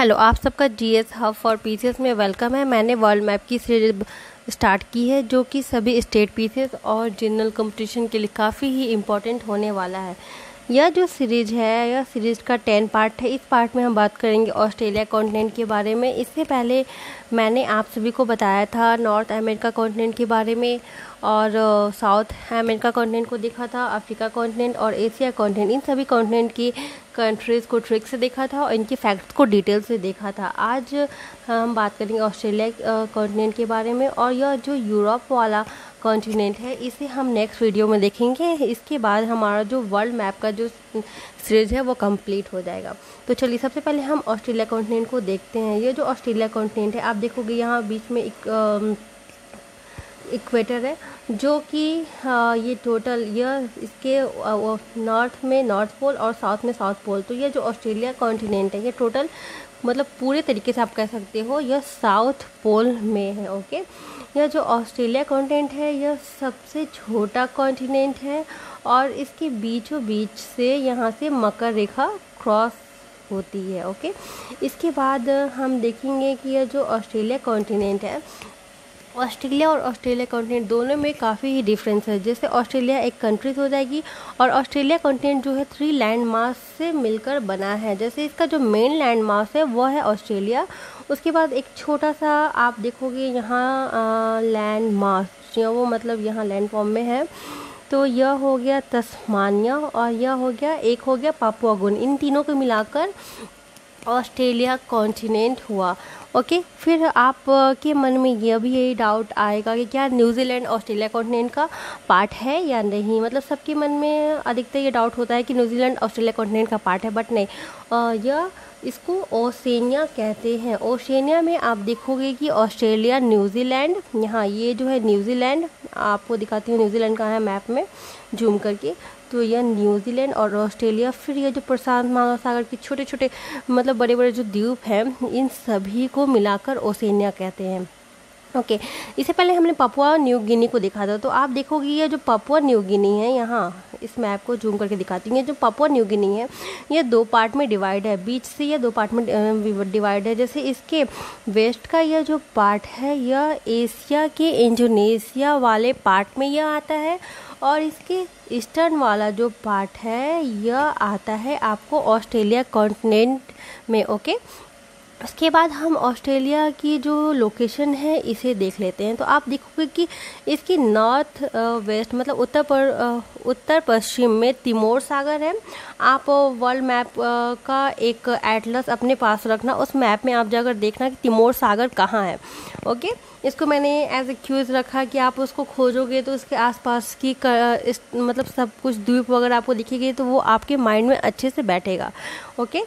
Hello, आप सबका GS hub for pieces में वेलकम है। मैंने वर्ल्ड मैप की सीरीज स्टार्ट की है जो कि सभी स्टेट पीसेस और जनरल कंपटीशन के लिए काफ़ी ही इम्पोर्टेंट होने वाला है। यह जो सीरीज है, यह सीरीज का 10 पार्ट है। इस पार्ट में हम बात करेंगे ऑस्ट्रेलिया कॉन्टिनेंट के बारे में। इससे पहले मैंने आप सभी को बताया था नॉर्थ अमेरिका कॉन्टिनेंट के बारे में और साउथ अमेरिका कॉन्टिनेंट को देखा था, अफ्रीका कॉन्टिनेंट और एशिया कॉन्टिनेंट। इन सभी कॉन्टिनेंट की कंट्रीज़ को ट्रिक से देखा था और इनके फैक्ट्स को डिटेल से देखा था। आज हम बात करेंगे ऑस्ट्रेलिया कॉन्टिनेंट के बारे में और यह जो यूरोप वाला कॉन्टिनेंट है इसे हम नेक्स्ट वीडियो में देखेंगे। इसके बाद हमारा जो वर्ल्ड मैप का जो सीरीज है वो कंप्लीट हो जाएगा। तो चलिए सबसे पहले हम ऑस्ट्रेलिया कॉन्टिनेंट को देखते हैं। ये जो ऑस्ट्रेलिया कॉन्टिनेंट है, आप देखोगे यहाँ बीच में एक इक्वेटर है जो कि ये टोटल यह इसके नॉर्थ में नॉर्थ पोल और साउथ में साउथ पोल। तो ये जो ऑस्ट्रेलिया कॉन्टिनेंट है ये टोटल मतलब पूरे तरीके से आप कह सकते हो यह साउथ पोल में है। ओके, यह जो ऑस्ट्रेलिया कॉन्टिनेंट है यह सबसे छोटा कॉन्टिनेंट है और इसके बीचों बीच से यहाँ से मकर रेखा क्रॉस होती है। ओके, इसके बाद हम देखेंगे कि यह जो ऑस्ट्रेलिया कॉन्टिनेंट है, ऑस्ट्रेलिया और ऑस्ट्रेलिया कॉन्टिनेंट दोनों में काफ़ी ही डिफरेंस है। जैसे ऑस्ट्रेलिया एक कंट्रीज हो जाएगी और ऑस्ट्रेलिया कॉन्टिनेंट जो है 3 लैंड मास से मिलकर बना है। जैसे इसका जो मेन लैंड मास है वो है ऑस्ट्रेलिया, उसके बाद एक छोटा सा आप देखोगे यहाँ लैंड मास या वो मतलब यहाँ लैंड फॉर्म में है। तो यह हो गया तस्मानिया और यह हो गया एक हो गया पापुआ गुन। इन तीनों को मिलाकर ऑस्ट्रेलिया कॉन्टिनेंट हुआ। ओके, फिर आप के मन में यह भी यही डाउट आएगा कि क्या न्यूजीलैंड ऑस्ट्रेलिया कॉन्टिनेंट का पार्ट है या नहीं। मतलब सबके मन में अधिकतर ये डाउट होता है कि न्यूजीलैंड ऑस्ट्रेलिया कॉन्टिनेंट का पार्ट है, बट नहीं, यह इसको ओशनिया कहते हैं। ओशनिया में आप देखोगे कि ऑस्ट्रेलिया, न्यूजीलैंड, यहाँ ये जो है न्यूजीलैंड, आपको दिखाती हूँ न्यूजीलैंड कहाँ है मैप में जूम करके। तो यह न्यूजीलैंड और ऑस्ट्रेलिया, फिर ये जो प्रशांत महासागर के छोटे छोटे मतलब बड़े बड़े जो द्वीप हैं इन सभी को मिलाकर ओशनिया कहते हैं। ओके, इससे पहले हमने पापुआ न्यू गिनी को देखा था। तो आप देखोगे ये जो पापुआ न्यू गिनी है, यहाँ इस मैप को जूम करके दिखाती हूँ, ये जो पापुआ न्यू गिनी है ये 2 पार्ट में डिवाइड है, बीच से ये 2 पार्ट में डिवाइड है। जैसे इसके वेस्ट का यह जो पार्ट है यह एशिया के इंडोनेशिया वाले पार्ट में यह आता है और इसके ईस्टर्न वाला जो पार्ट है यह आता है आपको ऑस्ट्रेलिया कॉन्टिनेंट में। ओके, उसके बाद हम ऑस्ट्रेलिया की जो लोकेशन है इसे देख लेते हैं। तो आप देखोगे कि इसकी नॉर्थ वेस्ट मतलब उत्तर पश्चिम में तिमोर सागर है। आप वर्ल्ड मैप का एक एटलस अपने पास रखना, उस मैप में आप जाकर देखना कि तिमोर सागर कहाँ है। ओके, इसको मैंने एज ए क्यूज रखा कि आप उसको खोजोगे तो उसके आसपास की मतलब सब कुछ द्वीप वगैरह आपको दिखेगी तो वो आपके माइंड में अच्छे से बैठेगा। ओके,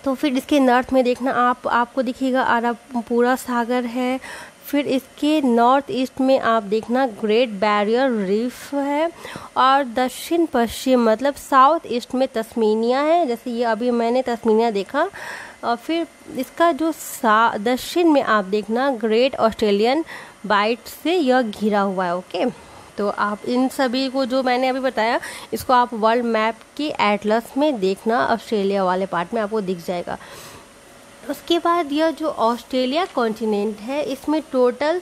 तो फिर इसके नॉर्थ में देखना आपको दिखेगा अरब पूरा सागर है। फिर इसके नॉर्थ ईस्ट में आप देखना ग्रेट बैरियर रीफ है और दक्षिण पश्चिम मतलब साउथ ईस्ट में तस्मीनिया है। जैसे ये अभी मैंने तस्मीनिया देखा। और फिर इसका जो दक्षिण में आप देखना ग्रेट ऑस्ट्रेलियन बाइट से यह घिरा हुआ है। ओके, तो आप इन सभी को जो मैंने अभी बताया इसको आप वर्ल्ड मैप की एटलस में देखना, ऑस्ट्रेलिया वाले पार्ट में आपको दिख जाएगा। उसके बाद यह जो ऑस्ट्रेलिया कॉन्टिनेंट है इसमें टोटल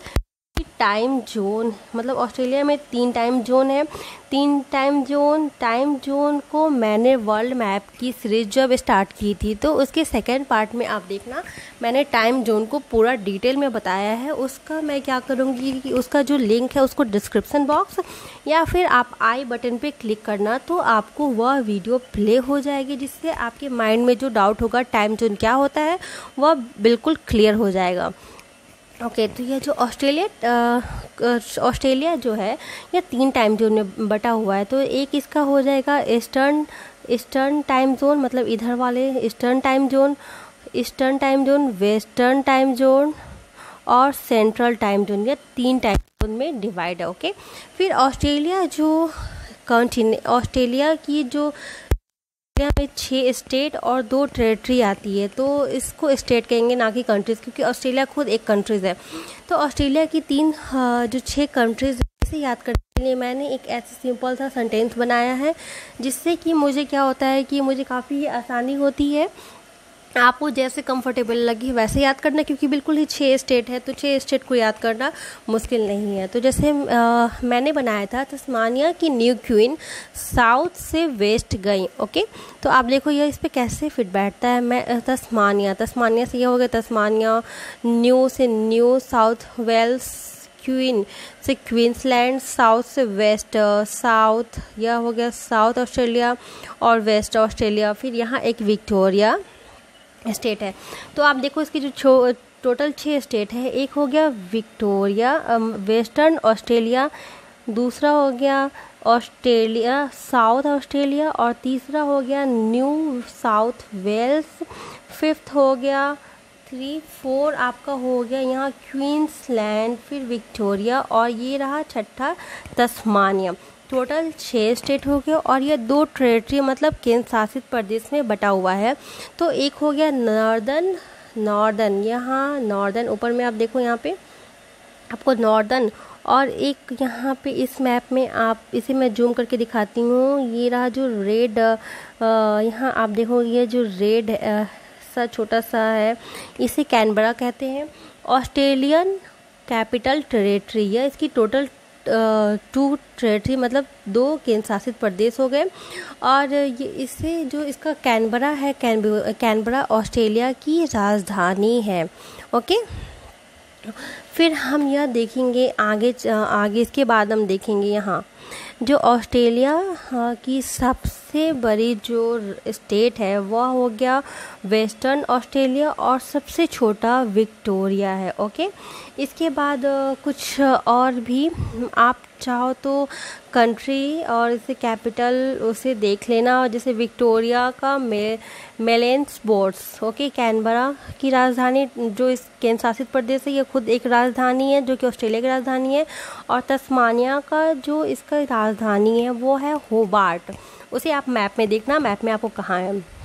टाइम जोन मतलब ऑस्ट्रेलिया में 3 टाइम जोन है। 3 टाइम जोन को मैंने वर्ल्ड मैप की सीरीज जब स्टार्ट की थी तो उसके सेकंड पार्ट में आप देखना मैंने टाइम जोन को पूरा डिटेल में बताया है। उसका मैं क्या करूँगी कि उसका जो लिंक है उसको डिस्क्रिप्शन बॉक्स या फिर आप आई बटन पे क्लिक करना तो आपको वह वीडियो प्ले हो जाएगी, जिससे आपके माइंड में जो डाउट होगा टाइम जोन क्या होता है वह बिल्कुल क्लियर हो जाएगा। ओके, तो यह जो ऑस्ट्रेलिया जो है यह 3 टाइम जोन में बटा हुआ है। तो एक इसका हो जाएगा ईस्टर्न टाइम जोन मतलब इधर वाले eastern time zone, western time zone और सेंट्रल टाइम जोन, यह 3 टाइम जोन में डिवाइड है। ओके, फिर ऑस्ट्रेलिया की जो में 6 स्टेट और 2 टेरिटरी आती है। तो इसको स्टेट कहेंगे ना कि कंट्रीज़, क्योंकि ऑस्ट्रेलिया खुद एक कंट्रीज़ है। तो ऑस्ट्रेलिया की 6 कंट्रीज़ इसे याद करने के लिए मैंने एक ऐसे सिंपल सा सेंटेंस बनाया है जिससे कि मुझे क्या होता है कि मुझे काफ़ी आसानी होती है आपको जैसे कंफर्टेबल लगे वैसे याद करना, क्योंकि बिल्कुल ही 6 स्टेट है तो 6 स्टेट को याद करना मुश्किल नहीं है। तो जैसे मैंने बनाया था तस्मानिया की न्यू क्वीन साउथ से वेस्ट गई। ओके, तो आप देखो ये इस पर कैसे फिट बैठता है। मैं तस्मानिया से ये हो गया तस्मानिया, न्यू से न्यू साउथ वेल्स, क्वीन से क्वींसलैंड, साउथ से वेस्ट साउथ, यह हो गया साउथ ऑस्ट्रेलिया और वेस्ट ऑस्ट्रेलिया। फिर यहाँ एक विक्टोरिया स्टेट है। तो आप देखो इसकी जो टोटल 6 स्टेट है, एक हो गया विक्टोरिया वेस्टर्न ऑस्ट्रेलिया, दूसरा हो गया ऑस्ट्रेलिया साउथ ऑस्ट्रेलिया, और तीसरा हो गया न्यू साउथ वेल्स, फिफ्थ हो गया 4 आपका हो गया यहाँ क्वींसलैंड, फिर विक्टोरिया, और ये रहा छठा तस्मानिया। टोटल 6 स्टेट हो गया, और ये 2 टेरिटरी मतलब केंद्र शासित प्रदेश में बटा हुआ है। तो एक हो गया नॉर्दर्न, यहाँ नॉर्दर्न ऊपर में आप देखो यहाँ पे आपको नॉर्दर्न, और एक यहाँ पे इस मैप में आप इसे मैं जूम करके दिखाती हूँ, ये रहा जो रेड, यहाँ आप देखो ये जो रेड सा छोटा सा है इसे कैनबरा कहते हैं। ऑस्ट्रेलियन कैपिटल टेरिटरी, यह इसकी टोटल 2 टेरिटरी मतलब 2 केंद्र शासित प्रदेश हो गए। और ये इससे जो इसका कैनबरा है, कैनबरा ऑस्ट्रेलिया की राजधानी है। ओके, फिर हम यह देखेंगे आगे इसके बाद हम देखेंगे यहाँ जो ऑस्ट्रेलिया की सबसे बड़ी जो स्टेट है वह हो गया वेस्टर्न ऑस्ट्रेलिया, और सबसे छोटा विक्टोरिया है। ओके, इसके बाद कुछ और भी आप चाहो तो कंट्री और इसे कैपिटल उसे देख लेना, जैसे विक्टोरिया का मेलबोर्न। ओके, कैनबरा की राजधानी जो इस केंद्र शासित प्रदेश है, ये खुद एक राजधानी है जो कि ऑस्ट्रेलिया की राजधानी है। और तस्मानिया का जो इसका राजधानी है वो है होबार्ट। उसे आप मैप में देखना, मैप में आपको कहाँ है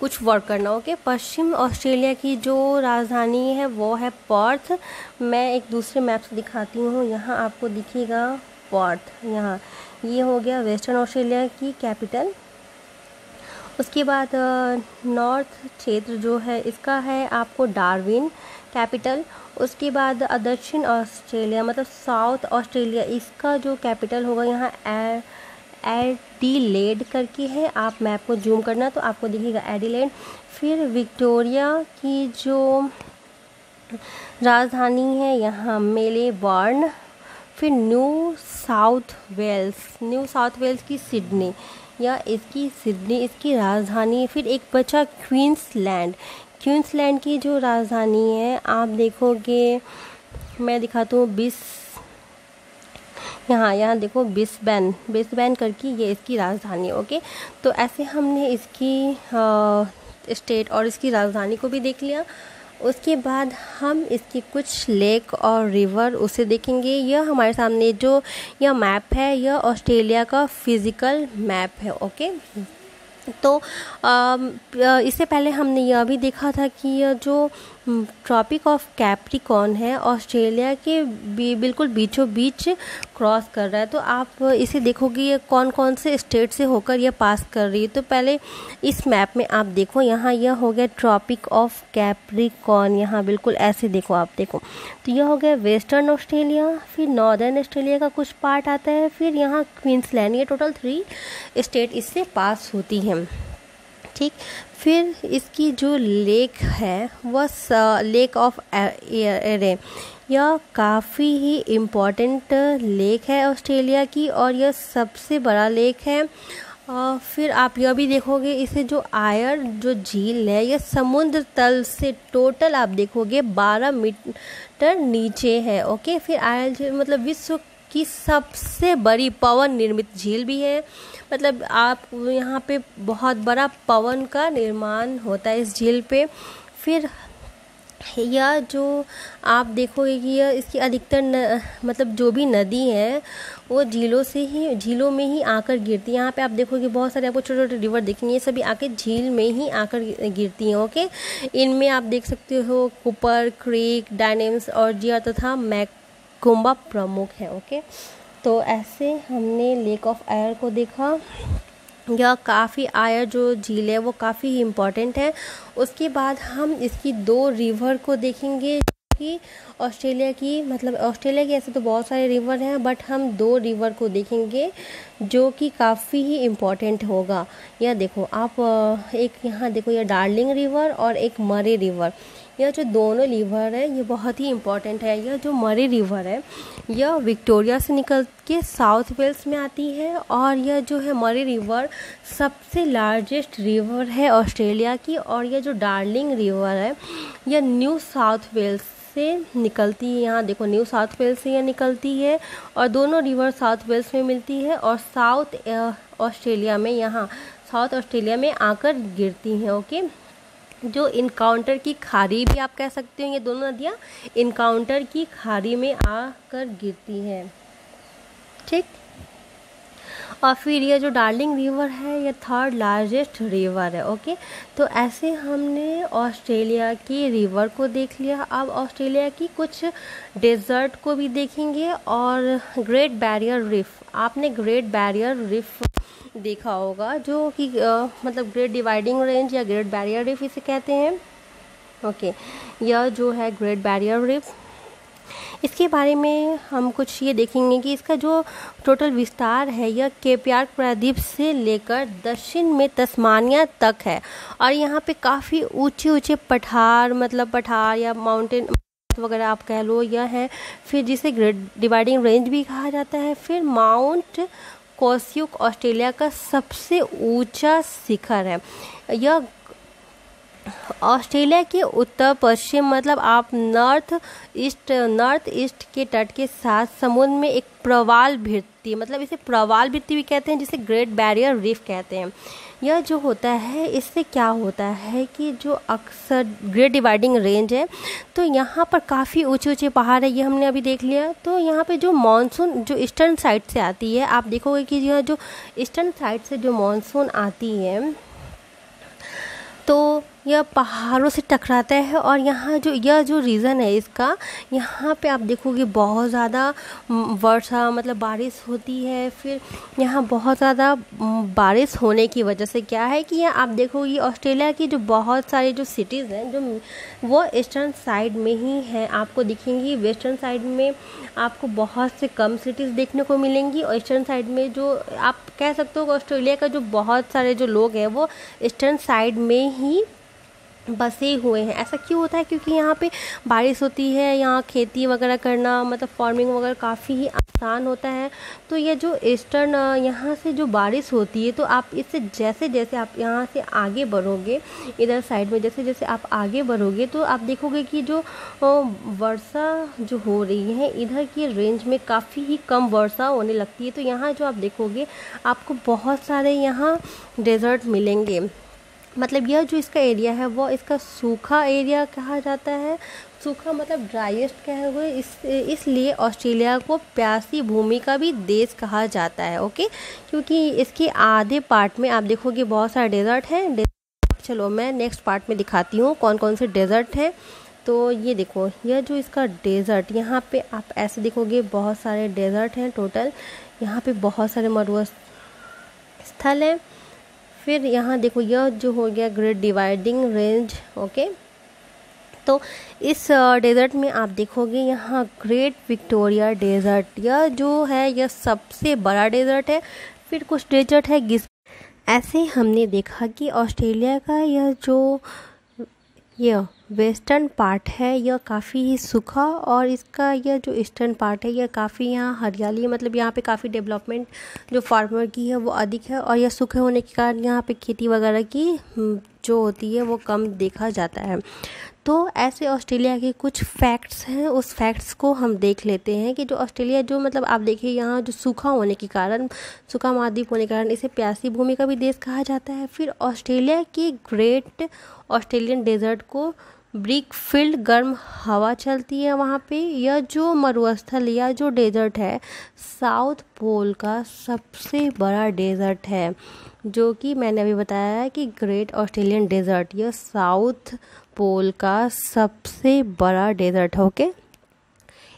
कुछ वर्क करना। ओके, पश्चिम ऑस्ट्रेलिया की जो राजधानी है वो है पर्थ। मैं एक दूसरे मैप से दिखाती हूँ, यहाँ आपको दिखेगा पर्थ, यहाँ ये हो गया वेस्टर्न ऑस्ट्रेलिया की कैपिटल। उसके बाद नॉर्थ क्षेत्र जो है इसका है आपको डार्विन कैपिटल। उसके बाद दक्षिण ऑस्ट्रेलिया मतलब साउथ ऑस्ट्रेलिया, इसका जो कैपिटल होगा यहाँ एडिलेड करके है। आप मैप को जूम करना तो आपको दिखेगा एडिलेड। फिर विक्टोरिया की जो राजधानी है यहाँ मेलबोर्न। फिर न्यू साउथ वेल्स की सिडनी, या सिडनी इसकी राजधानी है। फिर एक बचा क्वींसलैंड की जो राजधानी है आप देखोगे, मैं दिखाता हूँ यहाँ देखो बिस्बेन करके ये इसकी राजधानी है। ओके, तो ऐसे हमने इसकी स्टेट और इसकी राजधानी को भी देख लिया। उसके बाद हम इसकी कुछ लेक और रिवर उसे देखेंगे। यह हमारे सामने जो यह मैप है यह ऑस्ट्रेलिया का फिजिकल मैप है। ओके, तो इससे पहले हमने यह भी देखा था कि यह जो ट्रॉपिक ऑफ कैप्रिकॉर्न है ऑस्ट्रेलिया के बिल्कुल बीचों बीच क्रॉस कर रहा है। तो आप इसे देखोगे ये कौन कौन से स्टेट से होकर यह पास कर रही है। तो पहले इस मैप में आप देखो, यहाँ यह हो गया ट्रॉपिक ऑफ कैप्रिकॉर्न, यहाँ बिल्कुल ऐसे देखो, आप देखो तो यह हो गया वेस्टर्न ऑस्ट्रेलिया। फिर नॉर्दर्न ऑस्ट्रेलिया का कुछ पार्ट आता है, फिर यहाँ क्वींसलैंड, ये टोटल 3 स्टेट इससे पास होती हैं। ठीक, फिर इसकी जो लेक है वह लेक ऑफ एरे, यह काफ़ी ही इम्पॉर्टेंट लेक है ऑस्ट्रेलिया की और यह सबसे बड़ा लेक है। फिर आप यह भी देखोगे इसे जो आयर जो झील है यह समुद्र तल से टोटल आप देखोगे 12 मीटर नीचे है। ओके, फिर आयर झील मतलब विश्व की सबसे बड़ी पवन निर्मित झील भी है, मतलब आप यहाँ पे बहुत बड़ा पवन का निर्माण होता है इस झील पे। फिर यह जो आप देखोगे कि यह इसकी अधिकतर मतलब जो भी नदी है वो झीलों में ही आकर गिरती है। यहाँ पे आप देखोगे बहुत सारे आपको छोटे छोटे रिवर दिखेंगे, ये सभी आके झील में ही आकर गिरती हैं। ओके, इनमें आप देख सकते हो कूपर क्रीक, डायनेम्स और जिया तथा मैकगुम्बा प्रमुख है। ओके, तो ऐसे हमने लेक ऑफ एयर को देखा। यह काफ़ी आया जो झील है वो काफ़ी ही इम्पोर्टेंट है। उसके बाद हम इसकी 2 रिवर को देखेंगे कि ऑस्ट्रेलिया की, मतलब ऑस्ट्रेलिया की ऐसे तो बहुत सारे रिवर हैं, बट हम 2 रिवर को देखेंगे जो कि काफ़ी ही इम्पोर्टेंट होगा। यह देखो आप, एक यहाँ देखो, यह डार्लिंग रिवर और एक मरे रिवर। यह जो दोनों रिवर है ये बहुत ही इम्पोर्टेंट है। यह जो मरे रिवर है यह विक्टोरिया से निकल के साउथ वेल्स में आती है, और यह जो है मरे रिवर सबसे लार्जेस्ट रिवर है ऑस्ट्रेलिया की। और यह जो डार्लिंग रिवर है यह न्यू साउथ वेल्स से निकलती है। यहाँ देखो न्यू साउथ वेल्स से यह निकलती है, और दोनों रिवर साउथ वेल्स में मिलती है और साउथ ऑस्ट्रेलिया में, यहाँ साउथ ऑस्ट्रेलिया में आकर गिरती हैं। ओके, जो इनकाउंटर की खाड़ी भी आप कह सकते हो, ये दोनों नदियाँ इनकाउंटर की खाड़ी में आकर गिरती हैं, ठीक। और फिर ये जो डार्लिंग रिवर है ये 3rd लार्जेस्ट रिवर है। ओके, तो ऐसे हमने ऑस्ट्रेलिया की रिवर को देख लिया। अब ऑस्ट्रेलिया की कुछ डेजर्ट को भी देखेंगे, और ग्रेट बैरियर रीफ। आपने ग्रेट बैरियर रीफ देखा होगा, जो कि मतलब ग्रेट डिवाइडिंग रेंज या ग्रेट बैरियर रीफ इसे कहते हैं। ओके, यह जो है ग्रेट बैरियर रीफ, इसके बारे में हम कुछ ये देखेंगे कि इसका जो टोटल विस्तार है यह केप यार्क प्रायद्वीप से लेकर दक्षिण में तस्मानिया तक है। और यहाँ पे काफ़ी ऊंचे ऊंचे पठार, मतलब पठार या माउंटेन वगैरह आप कह लो, यह है। फिर जिसे ग्रेट डिवाइडिंग रेंज भी कहा जाता है। फिर माउंट कोस्यूक ऑस्ट्रेलिया का सबसे ऊंचा शिखर है। यह ऑस्ट्रेलिया के उत्तर पश्चिम, मतलब आप नॉर्थ ईस्ट के तट के साथ समुद्र में एक प्रवाल भित्ति, मतलब इसे प्रवाल भित्ति भी कहते हैं, जिसे ग्रेट बैरियर रीफ कहते हैं। यह जो होता है इससे क्या होता है कि जो अक्सर ग्रेट डिवाइडिंग रेंज है तो यहाँ पर काफ़ी ऊंचे ऊंचे पहाड़ है, ये हमने अभी देख लिया। तो यहाँ पे जो मानसून जो ईस्टर्न साइड से आती है, आप देखोगे कि यह जो ईस्टर्न साइड से जो मानसून आती है तो यह पहाड़ों से टकराता है। और यहाँ जो यह जो रीज़न है इसका, यहाँ पे आप देखोगे बहुत ज़्यादा वर्षा, मतलब बारिश होती है। फिर यहाँ बहुत ज़्यादा बारिश होने की वजह से क्या है कि यहाँ आप देखोगे ऑस्ट्रेलिया की जो बहुत सारी जो सिटीज़ हैं जो वो ईस्टर्न साइड में ही हैं, आपको दिखेंगी। वेस्टर्न साइड में आपको बहुत से कम सिटीज़ देखने को मिलेंगी, और ईस्टर्न साइड में जो आप कह सकते हो ऑस्ट्रेलिया का जो बहुत सारे जो लोग हैं वो ईस्टर्न साइड में ही बसे हुए हैं। ऐसा क्यों होता है? क्योंकि यहाँ पे बारिश होती है, यहाँ खेती वगैरह करना, मतलब फार्मिंग वगैरह काफ़ी ही आसान होता है। तो ये जो ईस्टर्न यहाँ से जो बारिश होती है, तो आप इससे जैसे जैसे आप यहाँ से आगे बढ़ोगे, इधर साइड में जैसे जैसे आप आगे बढ़ोगे तो आप देखोगे कि जो वर्षा जो हो रही है इधर की रेंज में काफ़ी ही कम वर्षा होने लगती है। तो यहाँ जो आप देखोगे आपको बहुत सारे यहाँ डेजर्ट मिलेंगे। मतलब यह जो इसका एरिया है वो इसका सूखा एरिया कहा जाता है। सूखा मतलब ड्राइएस्ट कहे हुए, इसलिए ऑस्ट्रेलिया को प्यासी भूमि का भी देश कहा जाता है। ओके, क्योंकि इसके आधे पार्ट में आप देखोगे बहुत सारे डेजर्ट हैं। चलो मैं नेक्स्ट पार्ट में दिखाती हूँ कौन कौन से डेजर्ट हैं। तो ये देखो, यह जो इसका डेजर्ट, यहाँ पे आप ऐसे देखोगे बहुत सारे डेजर्ट हैं टोटल। यहाँ पे बहुत सारे मरुस्थल हैं। फिर यहाँ देखो, यह जो हो गया ग्रेट डिवाइडिंग रेंज। ओके, तो इस डेजर्ट में आप देखोगे यहाँ ग्रेट विक्टोरिया डेजर्ट, यह जो है यह सबसे बड़ा डेजर्ट है। फिर कुछ डेजर्ट है ऐसे हमने देखा कि ऑस्ट्रेलिया का यह वेस्टर्न पार्ट है यह काफ़ी ही सूखा, और इसका यह जो ईस्टर्न पार्ट है यह काफ़ी यहाँ हरियाली, मतलब यहाँ पे काफ़ी डेवलपमेंट जो फार्मर की है वो अधिक है। और यह सूखे होने के कारण यहाँ पे खेती वगैरह की जो होती है वो कम देखा जाता है। तो ऐसे ऑस्ट्रेलिया के कुछ फैक्ट्स हैं, उस फैक्ट्स को हम देख लेते हैं कि जो ऑस्ट्रेलिया जो, मतलब आप देखिए यहाँ जो सूखा होने के कारण, सूखा महाद्वीप होने के कारण इसे प्यासी भूमि का भी देश कहा जाता है। फिर ऑस्ट्रेलिया की ग्रेट ऑस्ट्रेलियन डेजर्ट को ब्रिक फील्ड गर्म हवा चलती है वहाँ पे। यह जो मरुस्थल या जो डेजर्ट है साउथ पोल का सबसे बड़ा डेजर्ट है, जो कि मैंने अभी बताया है कि ग्रेट ऑस्ट्रेलियन डेजर्ट यह साउथ पोल का सबसे बड़ा डेजर्ट है। ओके,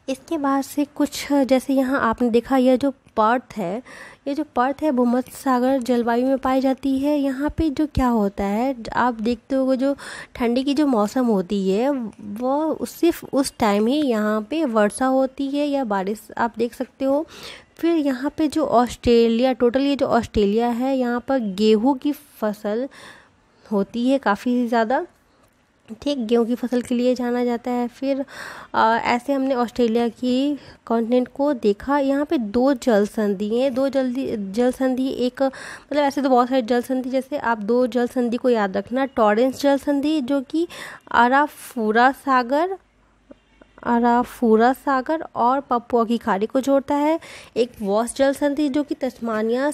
इसके बाद से कुछ जैसे यहाँ आपने देखा यह जो पर्थ है, ये जो पर्थ है भूमध्य सागर जलवायु में पाई जाती है। यहाँ पे जो क्या होता है, आप देखते हो जो ठंडी की जो मौसम होती है वो सिर्फ उस टाइम ही यहाँ पे वर्षा होती है या बारिश आप देख सकते हो। फिर यहाँ पे जो ऑस्ट्रेलिया, टोटल ये जो ऑस्ट्रेलिया है, यहाँ पर गेहूँ की फसल होती है काफ़ी ज़्यादा, ठीक, गेहूँ की फसल के लिए जाना जाता है। फिर ऐसे हमने ऑस्ट्रेलिया की कॉन्टिनेंट को देखा। यहाँ पे दो जल संधि हैं, जल संधि, एक मतलब ऐसे तो बहुत सारे जल संधि, जैसे आप दो जल संधि को याद रखना। टॉरेंस जल संधि जो कि अराफुरा सागर और पपुआ की खाड़ी को जोड़ता है। एक वॉस जल संधि जो कि तस्मानिया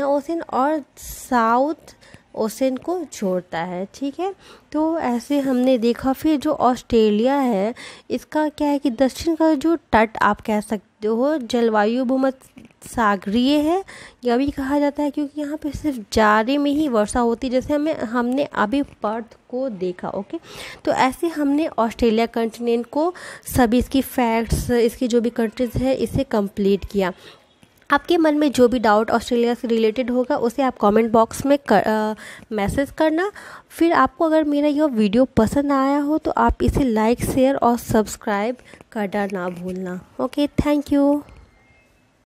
ओशन और साउथ ओशन को जोड़ता है, ठीक है। तो ऐसे हमने देखा। फिर जो ऑस्ट्रेलिया है, इसका क्या है कि दक्षिण का जो तट आप कह सकते हो जलवायु भूमध्य सागरीय है, यह भी कहा जाता है, क्योंकि यहाँ पे सिर्फ जाड़े में ही वर्षा होती है, जैसे हमने अभी पर्थ को देखा। ओके, तो ऐसे हमने ऑस्ट्रेलिया कंटिनेंट को सभी इसकी फैक्ट्स, इसकी जो भी कंट्रीज है, इसे कंप्लीट किया। आपके मन में जो भी डाउट ऑस्ट्रेलिया से रिलेटेड होगा उसे आप कमेंट बॉक्स में मैसेज करना। फिर आपको अगर मेरा यह वीडियो पसंद आया हो तो आप इसे लाइक, शेयर और सब्सक्राइब करना ना भूलना। Okay, thank you.